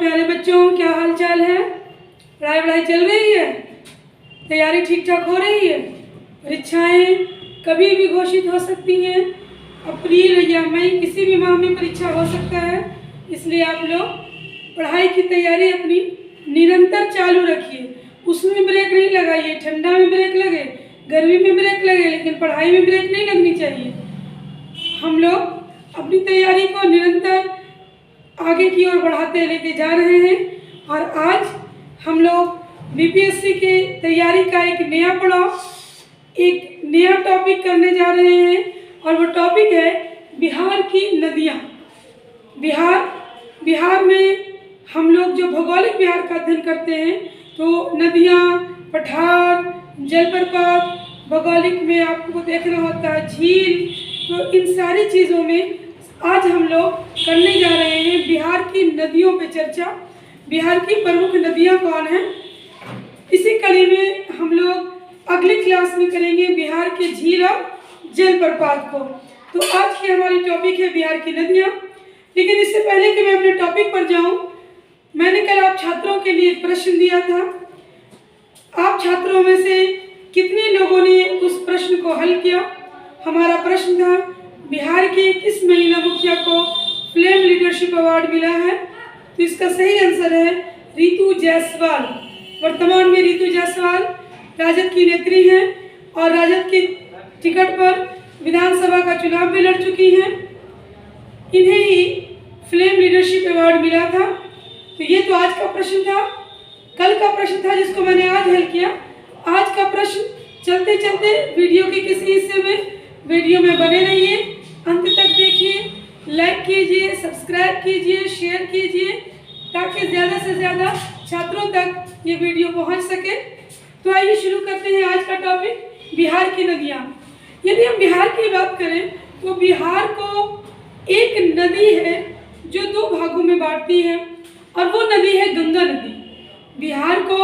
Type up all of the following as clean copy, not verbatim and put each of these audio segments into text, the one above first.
प्यारे बच्चों, क्या हाल चाल है? पढ़ाई चल रही है? तैयारी ठीक ठाक हो रही है? परीक्षाएं कभी भी घोषित हो सकती हैं। अप्रैल या मई किसी भी माह में परीक्षा हो सकता है, इसलिए आप लोग पढ़ाई की तैयारी अपनी निरंतर चालू रखिए। उसमें ब्रेक नहीं लगाइए। ठंडा में ब्रेक लगे, गर्मी में ब्रेक लगे, लेकिन पढ़ाई में ब्रेक नहीं लगनी चाहिए। हम लोग अपनी तैयारी को निरंतर आगे की ओर बढ़ाते लेके जा रहे हैं और आज हम लोग बीपीएससी के तैयारी का एक नया पड़ाव, एक नया टॉपिक करने जा रहे हैं और वो टॉपिक है बिहार की नदियाँ। बिहार में हम लोग जो भौगोलिक बिहार का अध्ययन करते हैं तो नदियाँ, पठार, जलप्रपात, भौगोलिक में आपको देखना होता है झील, तो इन सारी चीज़ों में आज हम लोग करने जा रहे हैं बिहार की नदियों पे चर्चा। बिहार की प्रमुख नदियाँ कौन हैं? इसी कड़ी में हम लोग अगली क्लास में करेंगे बिहार के झील और जलप्रपात को। तो आज की हमारी टॉपिक है बिहार की नदियाँ। लेकिन इससे पहले कि मैं अपने टॉपिक पर जाऊँ, मैंने कल आप छात्रों के लिए एक प्रश्न दिया था। आप छात्रों में से कितने लोगों ने उस प्रश्न को हल किया? हमारा प्रश्न था बिहार के किस महिला मुखिया को फ्लेम लीडरशिप अवार्ड मिला है? तो इसका सही आंसर है रितु जायसवाल। वर्तमान में रितु जायसवाल राजद की नेत्री हैं और राजद की टिकट पर विधानसभा का चुनाव भी लड़ चुकी हैं। इन्हें ही फ्लेम लीडरशिप अवार्ड मिला था। तो ये तो आज का प्रश्न था। कल का प्रश्न था जिसको मैंने आज हल किया। आज का प्रश्न चलते चलते वीडियो के किसी हिस्से में वीडियो में बने रहिए, अंत तक देखिए, लाइक कीजिए, सब्सक्राइब कीजिए, शेयर कीजिए ताकि ज़्यादा से ज़्यादा छात्रों तक ये वीडियो पहुंच सके। तो आइए शुरू करते हैं आज का टॉपिक बिहार की नदियाँ। यदि हम बिहार की बात करें तो बिहार को एक नदी है जो दो भागों में बांटती है और वो नदी है गंगा नदी। बिहार को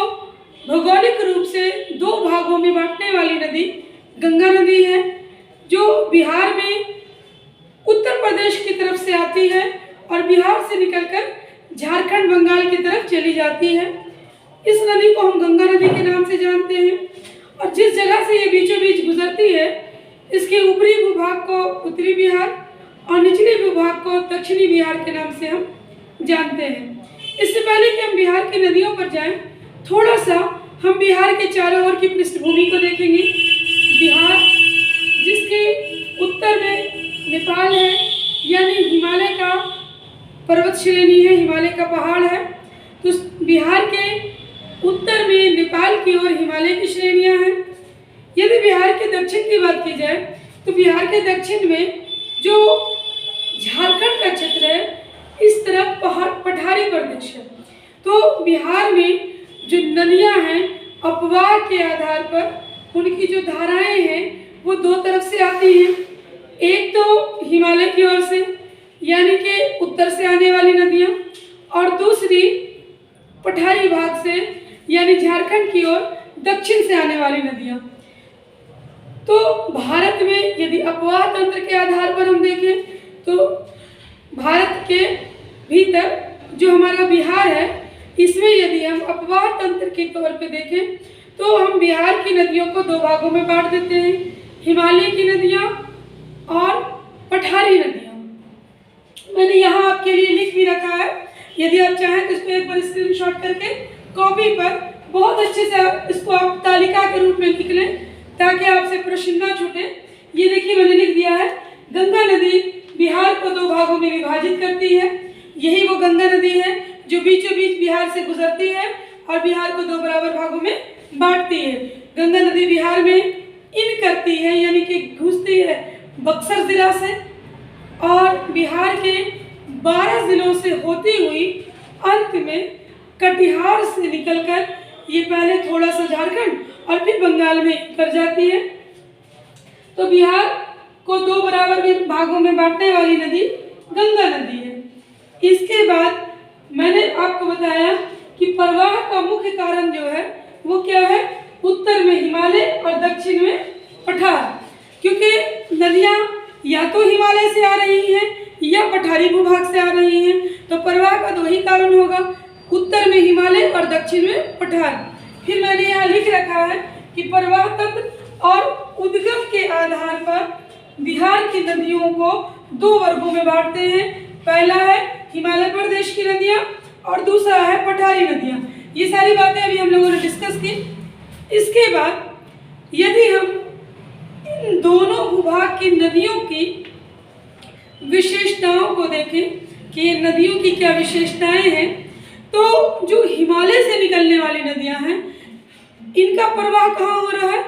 भौगोलिक रूप से दो भागों में बांटने वाली नदी गंगा नदी है, जो बिहार में उत्तर प्रदेश की तरफ से आती है और बिहार से निकलकर झारखंड, बंगाल की तरफ चली जाती है। इस नदी को हम गंगा नदी के नाम से जानते हैं और जिस जगह से ये बीचों बीच गुजरती है, इसके ऊपरी भूभाग को उत्तरी बिहार और निचले भूभाग को दक्षिणी बिहार के नाम से हम जानते हैं। इससे पहले कि हम बिहार की नदियों पर जाएं, थोड़ा सा हम बिहार के चारों ओर की पृष्ठभूमि को देखेंगे। बिहार जिसके उत्तर में नेपाल है, यानी हिमालय का पर्वत श्रेणी है, हिमालय का पहाड़ है। तो बिहार के उत्तर में नेपाल की ओर हिमालय की श्रेणियां हैं। यदि बिहार के दक्षिण की बात की जाए तो बिहार के दक्षिण में जो झारखंड का क्षेत्र है, इस तरफ पठारी प्रदेश है। तो बिहार में जो नदियां हैं, अपवाह के आधार पर उनकी जो धाराएं हैं वो दो तरफ से आती हैं। एक तो हिमालय की ओर से, यानी कि उत्तर से आने वाली नदियां, और दूसरी पठारी भाग से, यानी झारखंड की ओर दक्षिण से आने वाली नदियां। तो भारत में यदि अपवाह तंत्र के आधार पर हम देखें तो भारत के भीतर जो हमारा बिहार है, इसमें यदि हम अपवाह तंत्र के तौर पे देखें तो हम बिहार की नदियों को दो भागों में बांट देते हैं, हिमालय की नदियाँ और पठारी नदियाँ। मैंने यहाँ आपके लिए लिख भी रखा है, यदि आप चाहें तो इसको एक बार स्क्रीनशॉट करके कॉपी पर बहुत अच्छे से इसको आप तालिका के रूप में लिख लें ताकि आपसे प्रश्न ना छूटे। ये देखिए मैंने लिख दिया है, गंगा नदी बिहार को दो भागों में विभाजित करती है। यही वो गंगा नदी है जो बीचों बीच बिहार से गुजरती है और बिहार को दो बराबर भागों में बांटती है। गंगा नदी बिहार में इन करती है, यानी कि घुसती है बक्सर जिला से और बिहार के 12 जिलों से होती हुई अंत में कटिहार से निकलकर ये पहले थोड़ा सा झारखंड और फिर बंगाल में कर जाती है। तो बिहार को दो बराबर भागों में बांटने वाली नदी गंगा नदी है। इसके बाद मैंने आपको बताया कि प्रवाह का मुख्य कारण जो है वो क्या है? उत्तर में हिमालय और दक्षिण में पठार। क्योंकि नदियाँ या तो हिमालय से आ रही हैं या पठारी भूभाग से आ रही हैं, तो प्रवाह का दो ही कारण होगा, उत्तर में हिमालय और दक्षिण में पठार। फिर मैंने यहाँ लिख रखा है कि प्रवाह तंत्र और उद्गम के आधार पर बिहार की नदियों को दो वर्गों में बांटते हैं। पहला है हिमालय प्रदेश की नदियाँ और दूसरा है पठारी नदियाँ। ये सारी बातें अभी हम लोगों ने डिस्कस की। इसके बाद यदि हम इन दोनों भूभाग की नदियों की विशेषताओं को देखें कि ये नदियों की क्या विशेषताएं हैं, तो जो हिमालय से निकलने वाली नदियां हैं इनका प्रवाह कहाँ हो रहा है?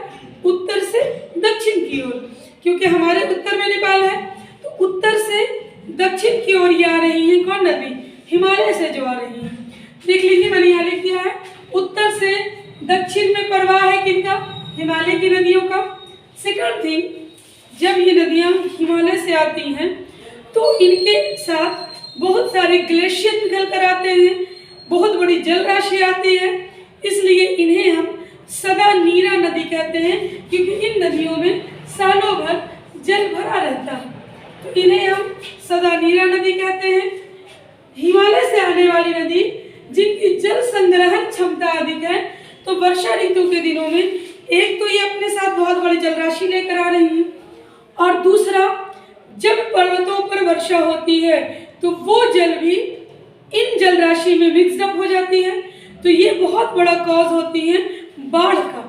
उत्तर से दक्षिण की ओर। क्योंकि हमारे उत्तर में नेपाल है तो उत्तर से दक्षिण की ओर ये आ रही है कौन नदी? हिमालय से जो आ रही है। देख लीजिए मैंने यहाँ लिख दिया है उत्तर से दक्षिण में प्रवाह है किनका? हिमालय की नदियों का। सेकंड थिंग, जब ये नदियाँ हिमालय से आती हैं तो इनके साथ बहुत सारे ग्लेशियर निकल कर आते हैं, बहुत बड़ी जल राशि आती है, इसलिए इन्हें हम सदा नीरा नदी कहते हैं क्योंकि इन नदियों में सालों भर जल भरा रहता है, तो इन्हें हम सदा नीरा नदी कहते हैं। हिमालय से आने वाली नदी जिनकी जल संग्रहण क्षमता अधिक है, तो वर्षा ऋतु के दिनों में एक तो ये अपने साथ बहुत बड़ी जल राशि लेकर आ रही है और दूसरा जब पर्वतों पर वर्षा होती है तो वो जल भी इन जल राशि में मिक्सअप हो जाती है, तो ये बहुत बड़ा कॉज होती है बाढ़ का।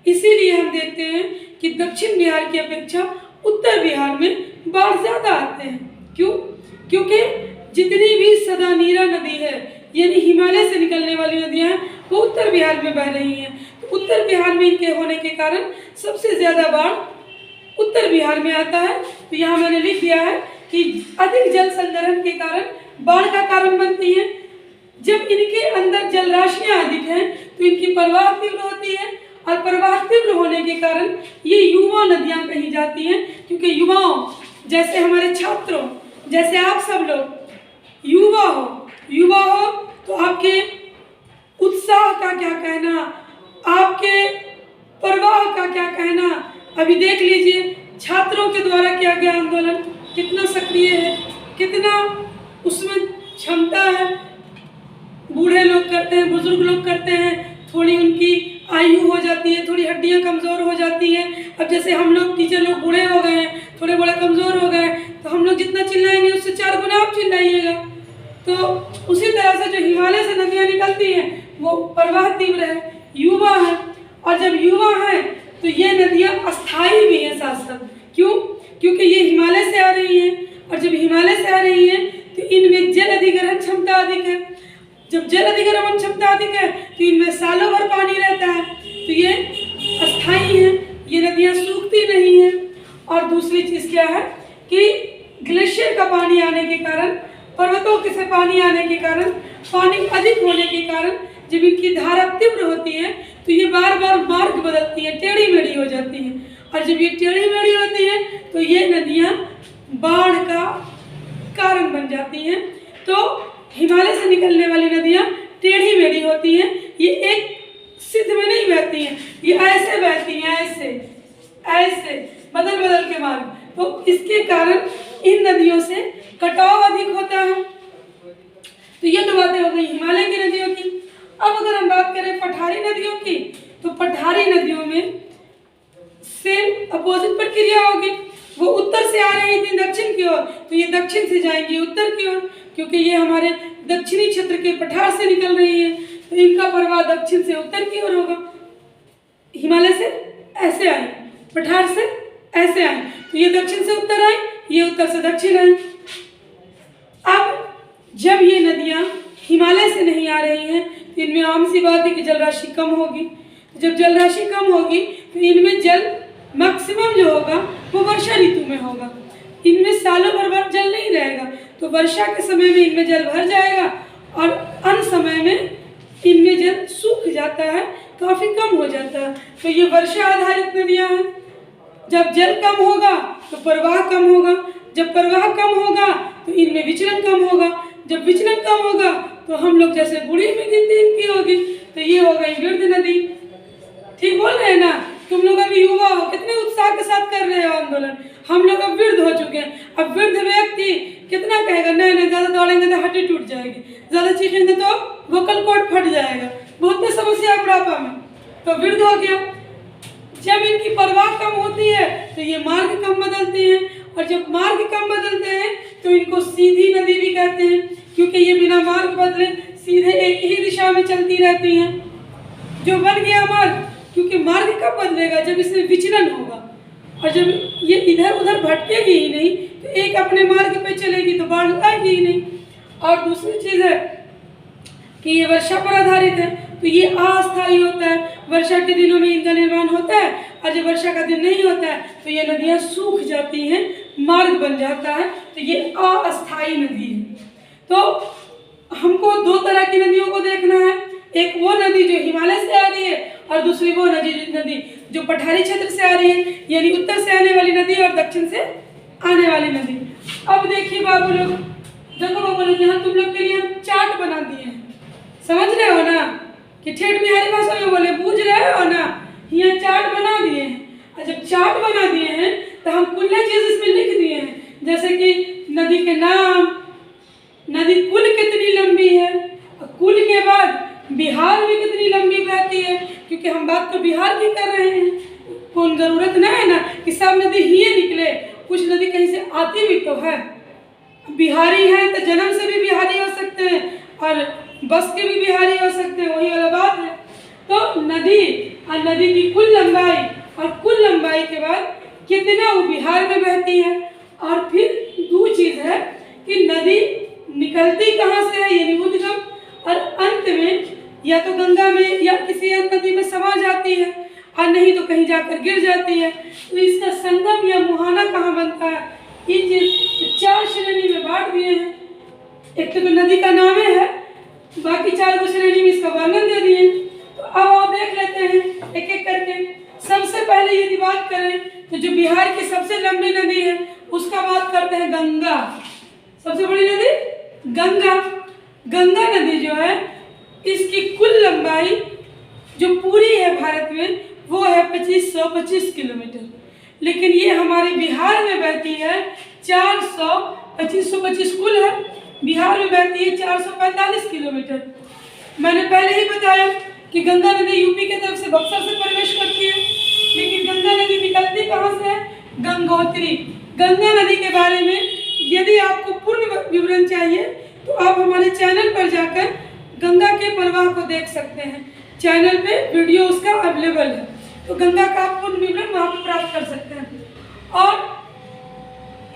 इसीलिए हम देखते हैं कि दक्षिण बिहार की अपेक्षा उत्तर बिहार में बाढ़ ज़्यादा आते हैं। क्यों? क्योंकि जितनी भी सदा नीरा नदी है यानी हिमालय से निकलने वाली नदियाँ हैं वो उत्तर बिहार में बह रही हैं, तो उत्तर बिहार में इनके होने के कारण सबसे ज़्यादा बाढ़ उत्तर बिहार में आता है। तो यहाँ मैंने लिख दिया है कि अधिक जल संग्रहण के कारण बाढ़ का कारण बनती है। जब इनके अंदर जल राशियाँ अधिक हैं तो इनकी प्रवाह तीव्र होती है और प्रवाह तीव्र होने के कारण ये युवा नदियाँ कही जाती हैं, क्योंकि युवाओं जैसे हमारे छात्रों जैसे आप सब लोग युवा हो तो आपके उत्साह का क्या कहना, आपके प्रवाह का क्या कहना। अभी देख लीजिए छात्रों के द्वारा किया गया आंदोलन कितना सक्रिय है, कितना उसमें क्षमता है। बूढ़े लोग करते हैं, बुजुर्ग लोग करते हैं, थोड़ी उनकी आयु हो जाती है, थोड़ी हड्डियां कमज़ोर हो जाती हैं। अब जैसे हम लोग टीचर लोग बूढ़े हो गए हैं, थोड़े बड़े कमज़ोर हो गए, तो हम लोग जितना चिल्लाएंगे उससे 4 गुना आप चिल्लाइएगा। तो उसी तरह से जो हिमालय से नदियाँ निकलती हैं वो प्रवाह तीव्र है, युवा है, और जब युवा है तो ये नदियाँ अस्थायी भी हैं साथ साथ। क्यों? क्योंकि ये हिमालय से आ रही हैं, और जब हिमालय से आ रही हैं तो इनमें जल अधिग्रहण क्षमता अधिक है। जब जल अधिग्रहण क्षमता अधिक है तो इनमें सालों भर पानी रहता है, तो ये अस्थायी हैं, ये नदियाँ सूखती नहीं हैं। और दूसरी चीज़ क्या है कि ग्लेशियर का पानी आने के कारण, पर्वतों के से पानी आने के कारण, पानी अधिक होने के कारण जब इनकी धारा तीव्र होती है तो ये बार बार मार्ग बदलती है, टेढ़ी मेढ़ी हो जाती हैं, और जब ये टेढ़ी मेढ़ी होती है तो ये नदियाँ बाढ़ का कारण बन जाती हैं। तो हिमालय से निकलने वाली नदियाँ टेढ़ी मेढ़ी होती हैं, ये एक सिद्ध में नहीं बहती हैं, ये ऐसे बहती हैं, ऐसे ऐसे बदल बदल के मार्ग। तो इसके कारण इन नदियों से कटाव अधिक होता है। तो ये तो बातें हो गई हिमालय की नदियों की। अब अगर हम बात करें पठारी नदियों की, तो पठारी नदियों में सेम अपोजिट प्रक्रिया होगी। वो उत्तर से आ रही थी दक्षिण की ओर, तो ये दक्षिण से जाएंगी उत्तर की ओर, क्योंकि ये हमारे दक्षिणी क्षेत्र के पठार से निकल रही है, तो इनका प्रवाह दक्षिण से उत्तर की ओर होगा। हिमालय से ऐसे आए, पठार से ऐसे आए, तो ये दक्षिण से उत्तर आए, ये उत्तर से दक्षिण आए। अब जब ये नदियाँ हिमालय से नहीं आ रही हैं तो इनमें आम सी बात है कि जल राशि कम होगी। जब जल राशि कम होगी तो इनमें जल मैक्सिमम जो होगा वो वर्षा ऋतु में होगा। इनमें सालों भर जल नहीं रहेगा, तो वर्षा के समय में इनमें जल भर जाएगा और अन्य समय में इनमें जल सूख जाता है, काफ़ी कम हो जाता है। तो ये वर्षा आधारित नदियाँ हैं। जब जल कम होगा तो प्रवाह कम होगा, जब प्रवाह कम होगा तो इनमें विचलन कम होगा, जब विचलन कम होगा तो हम लोग जैसे बूढ़ी में गिनती इनकी होगी, तो ये हो गई वृद्ध नदी। ठीक बोल रहे हैं ना? तुम लोग अभी युवा हो, कितने उत्साह के साथ कर रहे हो आंदोलन। हम लोग अब वृद्ध हो चुके हैं। अब वृद्ध व्यक्ति कितना कहेगा, नहीं नहीं ज़्यादा दौड़ेंगे तो हड्डी टूट जाएगी, ज़्यादा चीखेंगे तो वोकल कॉर्ड फट जाएगा, बहुत समस्या बुढ़ापा में। तो वृद्ध हो गया। जब इनकी परवाह कम होती है तो ये मार्ग कम बदलती हैं, और जब मार्ग कम बदलते हैं तो इनको सीधी नदी भी कहते हैं, क्योंकि ये बिना मार्ग बदले सीधे एक ही दिशा में चलती रहती हैं। जो बन गया मार्ग, क्योंकि मार्ग कब बदलेगा, जब इसमें विचलन होगा, और जब ये इधर उधर भटकेगी ही नहीं तो एक अपने मार्ग पे चलेगी तो बाढ़ आएगी ही नहीं। और दूसरी चीज़ है कि ये वर्षा पर आधारित है, तो ये अस्थायी होता है। वर्षा के दिनों में इनका निर्माण होता है, और जब वर्षा का दिन नहीं होता है तो ये नदियाँ सूख जाती हैं, मार्ग बन जाता है, तो ये अस्थायी नदी है। तो हमको दो तरह की नदियों को देखना है, एक वो नदी जो हिमालय से आ रही है, और दूसरी वो नदी जो पठारी क्षेत्र से आ रही है, यानी उत्तर से आने वाली नदी और दक्षिण से आने वाली नदी। अब देखिए बाबू लोग, देखो बाबू लोग, यहाँ तुम लोग के लिए हम चार्ट बना दिए हैं, समझ रहे हो ना, कि ठेठ बिहारी भाषा में बोले, बूझ रहे हो ना, यहाँ चार्ट बना दिए हैं। और जब चार्ट बना दिए हैं तो हम कुल चीज़ इसमें लिख दिए हैं, जैसे कि नदी के नाम, नदी कुल कितनी लंबी है, और कुल के बाद बिहार में कितनी लंबी बहती है, क्योंकि हम बात तो बिहार की कर रहे हैं। कौन ज़रूरत नहीं है ना कि सब नदी ही निकले, कुछ नदी कहीं से आती भी तो है। बिहारी है तो जन्म से भी बिहारी हो सकते हैं, और बस के भी बिहारी हो सकते हैं, वही वाला बात है। तो नदी और नदी की कुल लंबाई, और कुल लंबाई के बाद कितना वो बिहार में बहती है। और फिर दो चीज़ है कि नदी निकलती कहाँ से है, यानी उद्गम, और अंत में या तो गंगा में या किसी अन्य नदी में समा जाती है, और नहीं तो कहीं जाकर गिर जाती है। तो इसका संगम या मुहाना कहाँ बनता है, ये चीज़ चार श्रेणी में बांट दिए हैं। एक तो नदी का नाम है, बाकी चार श्रेणी में इसका वर्णन दे दिए। तो अब आप देख लेते हैं एक एक करके। सबसे पहले यदि बात करें तो जो बिहार की सबसे लंबी नदी है उसका बात करते हैं गंगा। सबसे बड़ी नदी गंगा। गंगा नदी जो है, इसकी कुल लंबाई जो पूरी है भारत में वो है 2525 किलोमीटर, लेकिन ये हमारे बिहार में बहती है 2525 कुल है, बिहार में बहती है 445 किलोमीटर। मैंने पहले ही बताया कि गंगा नदी यूपी की तरफ से बक्सर से प्रवेश करती है, लेकिन गंगा नदी निकलती कहाँ से है, गंगोत्री। गंगा नदी के बारे में यदि आपको पूर्ण विवरण चाहिए तो आप हमारे चैनल पर जाकर गंगा के प्रवाह को देख सकते हैं। चैनल पे वीडियो उसका अवेलेबल है, तो गंगा का आप पूर्ण विवरण वहाँ पर प्राप्त कर सकते हैं। और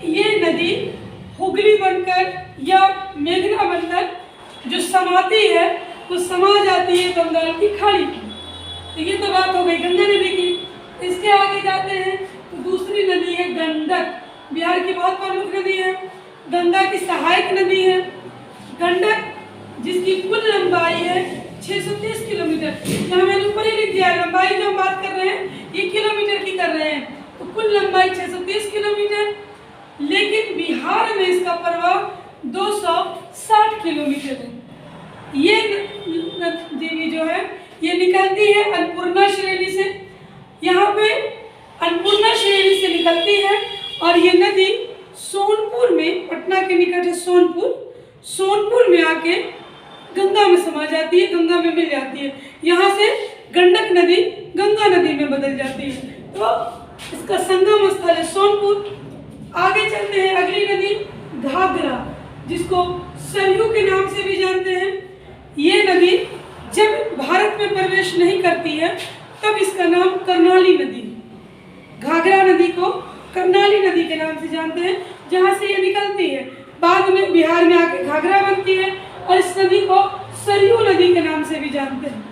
ये नदी हुगली बनकर या मेघना बनकर जो समाती है वो समा जाती है बंगाल की खाड़ी में। तो ये तो बात हो गई गंगा नदी की। इसके आगे जाते हैं तो दूसरी नदी है गंडक, बिहार की बहुत प्रमुख नदी है, गंगा की सहायक नदी है। गंडक जिसकी कुल लंबाई है 630 किलोमीटर। यहाँ मैंने ऊपर ही लिख दिया है, लंबाई जो हम बात कर रहे हैं ये किलोमीटर की कर रहे हैं, तो कुल लंबाई 630 किलोमीटर। लेकिन बिहार में इसका प्रवाह 260 किलोमीटर है। ये नदी जो है ये निकलती है अन्नपूर्णा श्रेणी से। यहाँ पे अन्नपूर्णा श्रेणी से निकलती है, और ये नदी सोनपुर में, पटना के निकट है सोनपुर में आके गंगा में समा जाती है, गंगा में मिल जाती है। यहाँ से गंडक नदी गंगा नदी में बदल जाती है, तो इसका संगम स्थल है सोनपुर। आगे चलते हैं, अगली नदी घाघरा, जिसको सरयू के नाम से भी जानते हैं। ये नदी जब भारत में प्रवेश नहीं करती है तब इसका नाम कर्णाली नदी है। घाघरा नदी को कर्णाली नदी के नाम से जानते हैं, जहाँ से ये निकलती है। बाद में बिहार में आके घाघरा बनती है, और इस नदी को सरयू नदी के नाम से भी जानते हैं।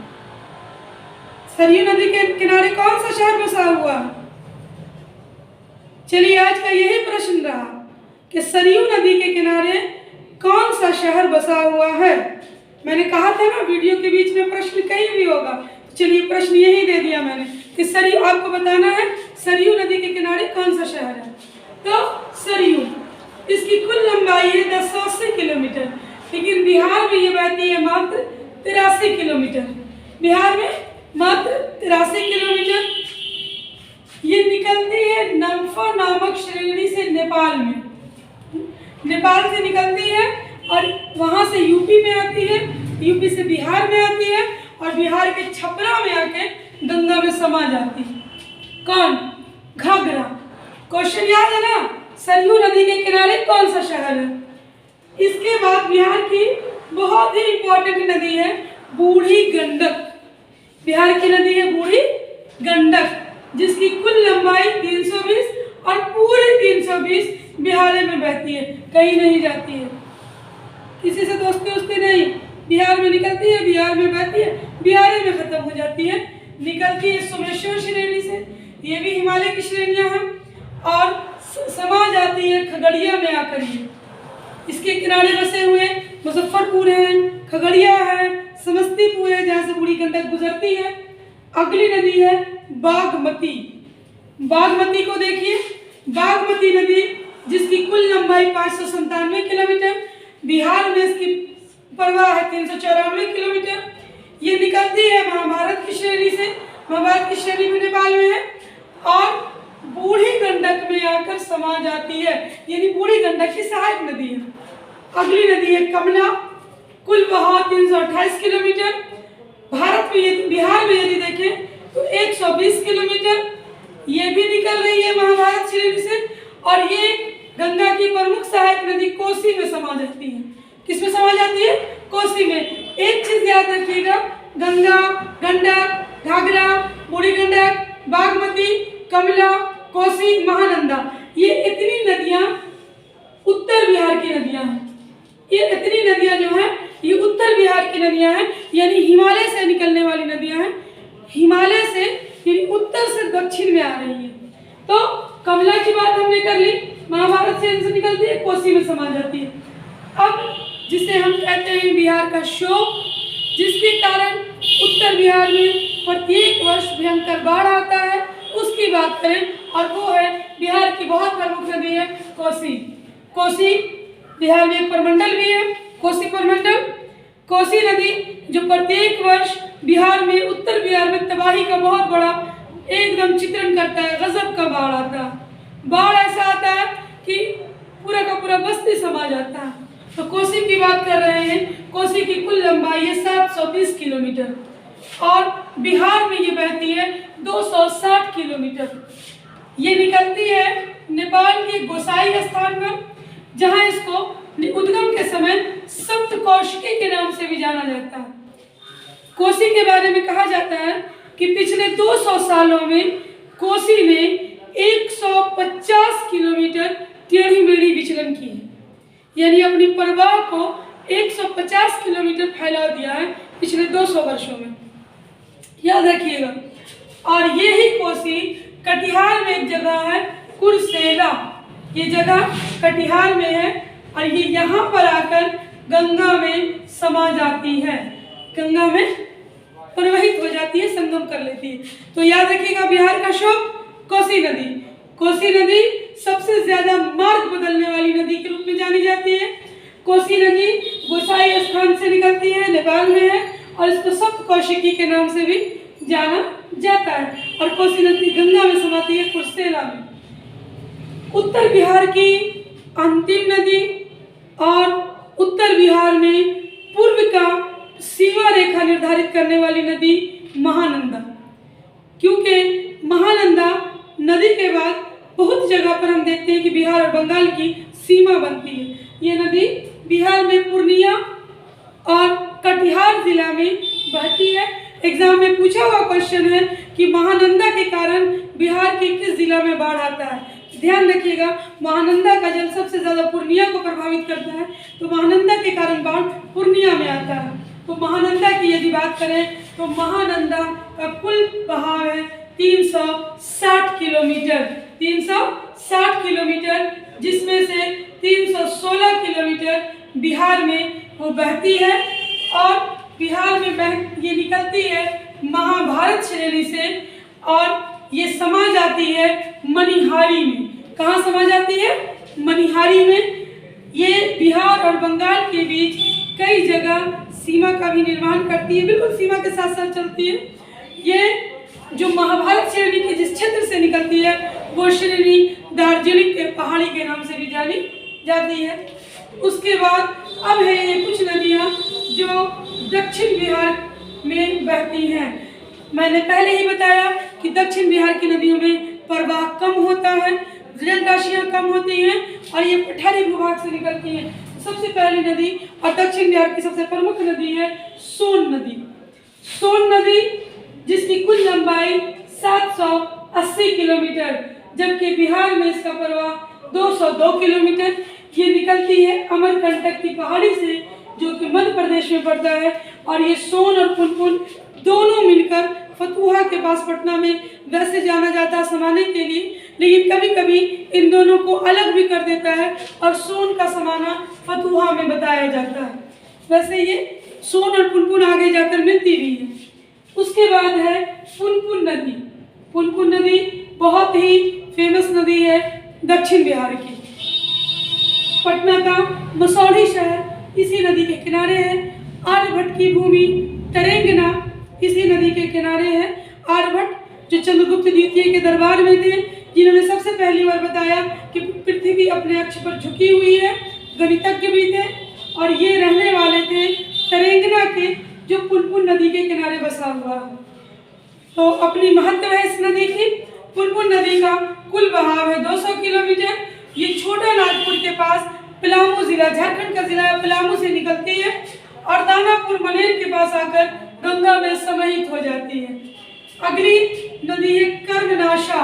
सरयू नदी के किनारे कौन सा शहर बसा हुआ है? चलिए आज का यही प्रश्न रहा कि सरयू नदी के किनारे कौन सा शहर बसा हुआ है। मैंने कहा था ना वीडियो के बीच में प्रश्न कहीं भी होगा, चलिए प्रश्न यही दे दिया मैंने कि सरयू, आपको बताना है सरयू नदी के किनारे कौन सा शहर है। तो सरयू, इसकी कुल लंबाई है 1080 किलोमीटर, लेकिन बिहार में ये बहती है मात्र 83 किलोमीटर। बिहार में मात्र 83 किलोमीटर। ये निकलती है नम्फा नामक श्रेणी से नेपाल में, नेपाल से निकलती है और वहाँ से यूपी में आती है, यूपी से बिहार में आती है और बिहार के छपरा में आके गंगा में समा जाती है। कौन? घाघरा। क्वेश्चन याद है ना? सरयू नदी के किनारे कौन सा शहर है? इसके बाद बिहार की बहुत ही इंपॉर्टेंट नदी है बूढ़ी गंडक। बिहार की नदी है बूढ़ी गंडक, जिसकी कुल लंबाई 320 और पूरे 320 बिहार में बहती है, कहीं नहीं जाती है, किसी से दोस्ती नहीं, बिहार में निकलती है, बिहार में बहती है, बिहार में खत्म हो जाती है। निकलती है सोमेश्वर श्रेणी से, ये भी हिमालय की श्रेणियां हैं, और समा जाती है खगड़िया में आकर। ये इसके किनारे बसे हुए मुजफ्फरपुर है, खगड़िया है, समस्तीपुर है जहाँ से बूढ़ी गंडक गुजरती है। अगली नदी है बागमती। बागमती को देखिए, बागमती नदी जिसकी कुल लंबाई 597 किलोमीटर, बिहार में इसकी प्रवाह है 394 किलोमीटर। ये निकलती है महाभारत की श्रेणी से, महाभारत की श्रेणी भी नेपाल में है, और बूढ़ी गंडक में आकर समा जाती है, यानी बूढ़ी गंडक की सहायक नदी है। अगली नदी है कमला, कुल बहाव 328 किलोमीटर। भारत में बिहार में यदि देखें तो 120 किलोमीटर। ये भी निकल रही है महाभारत श्रेणी से, और ये गंगा की प्रमुख सहायक नदी कोसी में समा जाती है। किसमें समा जाती है? कोसी में। एक चीज याद रखिएगा, गंगा, गंडक, घाघरा, बूढ़ी गंडक, बागमती, कमला, कोसी, महानंदा, ये इतनी नदियां उत्तर बिहार की नदियां हैं। ये इतनी नदियां जो हैं ये उत्तर बिहार की नदियां हैं, यानी हिमालय से निकलने वाली नदियां हैं। हिमालय से यानी उत्तर से दक्षिण में आ रही है। तो कमला की बात हमने कर ली, महाभारत से निकलती है, कोसी में समा जाती है। अब जिसे हम कहते हैं बिहार का शोक, जिसके कारण उत्तर बिहार में प्रत्येक वर्ष भयंकर बाढ़ आता है, उसकी बात करें, और वो है बिहार की बहुत प्रमुख नदी है कोसी। कोसी बिहार में एक प्रमंडल भी है, कोसी प्रमंडल। कोसी नदी जो प्रत्येक वर्ष बिहार में, उत्तर बिहार में तबाही का बहुत बड़ा एकदम चित्रण करता है। गजब का बाढ़ आता है, बाढ़ ऐसा आता है कि पूरा का पूरा बस्ती समा जाता है। तो कोसी की बात कर रहे हैं। कोसी की कुल लंबाई है 720 किलोमीटर, और बिहार में ये बहती है 260 किलोमीटर। ये निकलती है नेपाल के गोसाई स्थान पर, जहां इसको उद्गम के समय सप्तकोशिकी के नाम से भी जाना जाता है। कोसी के बारे में कहा जाता है कि पिछले 200 सालों में कोसी ने 150 किलोमीटर टेढ़ी मेढ़ी विचलन की है, यानी अपनी प्रवाह को 150 किलोमीटर फैला दिया है पिछले 200 वर्षों में, याद रखिएगा। और यही कोसी कटिहार में एक जगह है कुर्सेला, ये जगह कटिहार में है, और ये यहाँ पर आकर गंगा में समा जाती है, गंगा में प्रवाहित हो जाती है, संगम कर लेती है। तो याद रखिएगा बिहार का शोक कोसी नदी। कोसी नदी सबसे ज्यादा मार्ग बदलने वाली नदी के रूप में जानी जाती है। कोसी नदी गोसाई स्थान से निकलती है, नेपाल में है, और इसको सप्तकोशिकी के नाम से भी जाना जाता है। और कोसी नदी गंगा में समाती है कुर्सेला में। उत्तर बिहार की अंतिम नदी और उत्तर बिहार में पूर्व का सीमा रेखा निर्धारित करने वाली नदी महानंदा, क्योंकि महानंदा नदी के बाद बहुत जगह पर हम देखते हैं कि बिहार और बंगाल की सीमा बनती है। ये नदी बिहार में पूर्णिया और कटिहार जिला में बहती है। एग्जाम में पूछा हुआ क्वेश्चन है कि महानंदा के कारण बिहार के किस जिला में बाढ़ आता है। ध्यान रखिएगा, महानंदा का जल सबसे ज्यादा पूर्णिया को प्रभावित करता है, तो महानंदा के कारण बाढ़ पूर्णिया में आता है। तो महानंदा की यदि बात करें तो महानंदा का कुल बहाव है 360 किलोमीटर, 360 किलोमीटर, जिसमें से 316 किलोमीटर बिहार में वो बहती है, और बिहार में ये निकलती है महाभारत श्रेणी से, और ये समा जाती है मनिहारी में। कहाँ समा जाती है? मनिहारी में। ये बिहार और बंगाल के बीच कई जगह सीमा का भी निर्माण करती है, बिल्कुल सीमा के साथ साथ चलती है। ये जो महाभारत श्रेणी के जिस क्षेत्र से निकलती है वो श्रेणी दार्जिलिंग के पहाड़ी के नाम से भी जानी जाती है। उसके बाद अब है ये कुछ नदियाँ जो दक्षिण बिहार में बहती हैं। मैंने पहले ही बताया कि दक्षिण बिहार की नदियों में प्रवाह कम होता है, जलराशियाँ कम होती हैं और ये पठारी भूभाग से निकलती हैं। सबसे पहली नदी और दक्षिण बिहार की सबसे प्रमुख नदी है सोन नदी। सोन नदी जिसकी कुल लंबाई 780 किलोमीटर, जबकि बिहार में इसका प्रवाह 202 किलोमीटर। ये निकलती है अमरकंटक की पहाड़ी से जो कि मध्य प्रदेश में पड़ता है और ये सोन और पुनपुन दोनों मिलकर फतुहा के पास पटना में वैसे जाना जाता है समाने के लिए, लेकिन कभी कभी इन दोनों को अलग भी कर देता है और सोन का समाना फतुहा में बताया जाता है। वैसे ये सोन और पुनपुन आगे जाकर मिलती भी है। उसके बाद है पुनपुन नदी। पुनपुन नदी बहुत ही फेमस नदी है दक्षिण बिहार की। पटना का मसौढ़ी शहर इसी नदी के किनारे है। आर्यभट्ट की भूमि तरेंगना इसी नदी के किनारे है। आर्यभट्ट जो चंद्रगुप्त द्वितीय के दरबार में थे, जिन्होंने सबसे पहली बार बताया कि पृथ्वी अपने अक्ष पर झुकी हुई है, गणितज्ञ भी थे और ये रहने वाले थे तरेंगना के जो पुनपुन नदी के किनारे बसा हुआ है। तो अपनी महत्व है इस नदी की। पुनपुन नदी का कुल बहाव है 200 किलोमीटर। ये छोटा नागपुर के पास पलामू जिला, झारखंड का जिला पलामू से निकलती है और दानापुर मनेर के पास आकर गंगा में समाहित हो जाती है। अगली नदी है कर्मनाशा।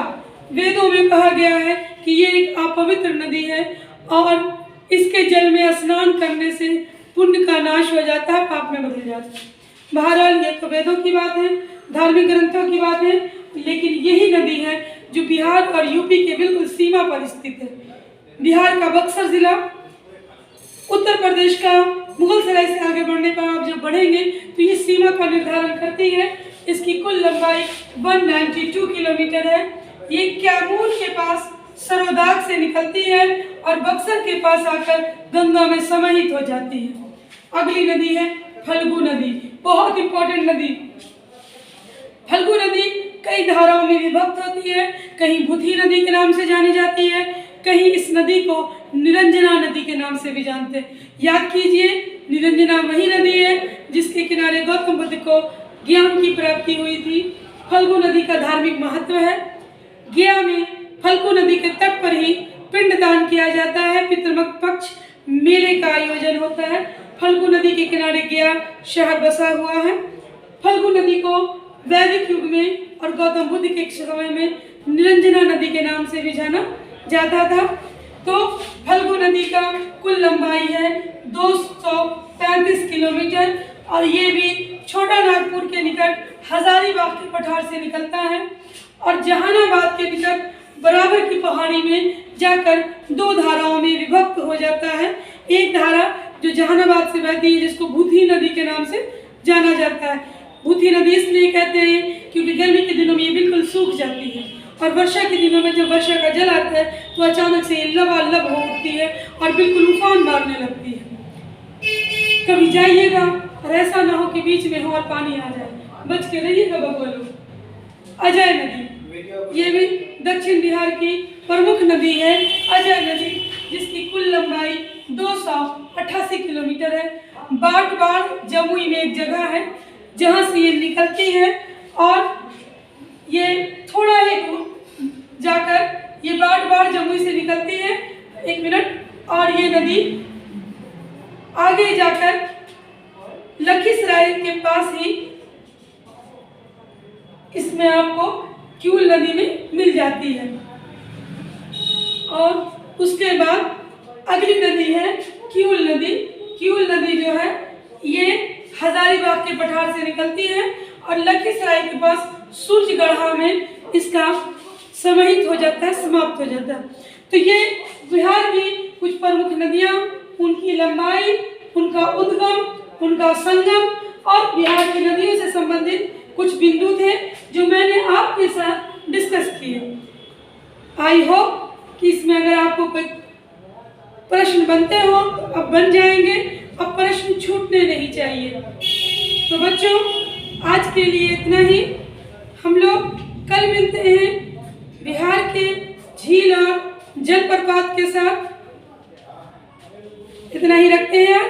वेदों में कहा गया है कि ये एक अपवित्र नदी है और इसके जल में स्नान करने से पुण्य का नाश हो जाता है, पाप में बदल जाता है। बहरहाल ये तो वेदों की बात है, धार्मिक ग्रंथों की बात है, लेकिन यही नदी है जो बिहार और यूपी के बिल्कुल सीमा पर स्थित है। बिहार का बक्सर जिला, उत्तर प्रदेश का मुगलसराय से आगे बढ़ने पर आप जब बढ़ेंगे तो ये सीमा का निर्धारण करती है। इसकी कुल लंबाई 192 किलोमीटर है। ये कैमूर के पास सरोदाग से निकलती है और बक्सर के पास आकर गंगा में समाहित हो जाती है। अगली नदी है फल्गु नदी, बहुत इंपॉर्टेंट नदी। फल्गु नदी कई धाराओं में विभक्त होती है। कहीं बुधी नदी के नाम से जानी जाती है, कहीं इस नदी को निरंजना नदी के नाम से भी जानते हैं। याद कीजिए, निरंजना वही नदी है जिसके किनारे गौतम बुद्ध को ज्ञान की प्राप्ति हुई थी। फल्गु नदी का धार्मिक महत्व है। गया में फल्गु नदी के तट पर ही पिंडदान किया जाता है। पितृपक्ष पक्ष मेले का आयोजन होता है। फल्गु नदी के किनारे गया शहर बसा हुआ है। फल्गु नदी को वैदिक युग में और गौतम बुद्ध के समय में निरंजना नदी के नाम से भी जाना जाता था। तो फल्गु नदी का कुल लंबाई है 235 किलोमीटर और ये भी छोटा नागपुर के निकट हजारीबाग के पठार से निकलता है और जहानाबाद के निकट बराबर की पहाड़ी में जाकर दो धाराओं में विभक्त हो जाता है। एक धारा जो जहानाबाद से बहती है जिसको भूथी नदी के नाम से जाना जाता है। भूथी नदी इसलिए कहते हैं क्योंकि गर्मी के दिनों में ये बिल्कुल सूख जाती है और वर्षा के दिनों में जब वर्षा का जल आता है तो अचानक से ये लबालब हो उठती है और बिल्कुल उफान मारने लगती है। कभी जाइएगा और ऐसा ना हो कि बीच में हो और पानी आ जाए, बच के रहिएगा बबलू। अजय नदी, ये भी दक्षिण बिहार की प्रमुख नदी है। अजय नदी जिसकी कुल लंबाई 288 किलोमीटर है। बाटबाड़ जमुई में एक जगह है जहाँ से ये निकलती है और ये थोड़ा ही दूर जाकर ये बाटबाड़ जमुई से निकलती है। एक मिनट। और ये नदी आगे जाकर लखीसराय के पास ही इसमें आपको क्यूल नदी में मिल जाती है। और उसके बाद अगली नदी है क्यूल नदी। क्यूल नदी जो है ये हजारीबाग के पठार से निकलती है और लखीसराय के पास सूर्यगढ़ा में इसका समाहित हो जाता है, समाप्त हो जाता है। तो ये बिहार की कुछ प्रमुख नदियाँ, उनकी लंबाई, उनका उद्गम, उनका संगम और बिहार की नदियों से संबंधित कुछ बिंदु थे जो मैंने आपके साथ डिस्कस किए। आई होप कि इसमें अगर आपको कोई प्रश्न बनते हो तो अब बन जाएंगे, अब प्रश्न छूटने नहीं चाहिए। तो बच्चों आज के लिए इतना ही। हम लोग कल मिलते हैं बिहार के झील और जलप्रपात के साथ। इतना ही रखते हैं।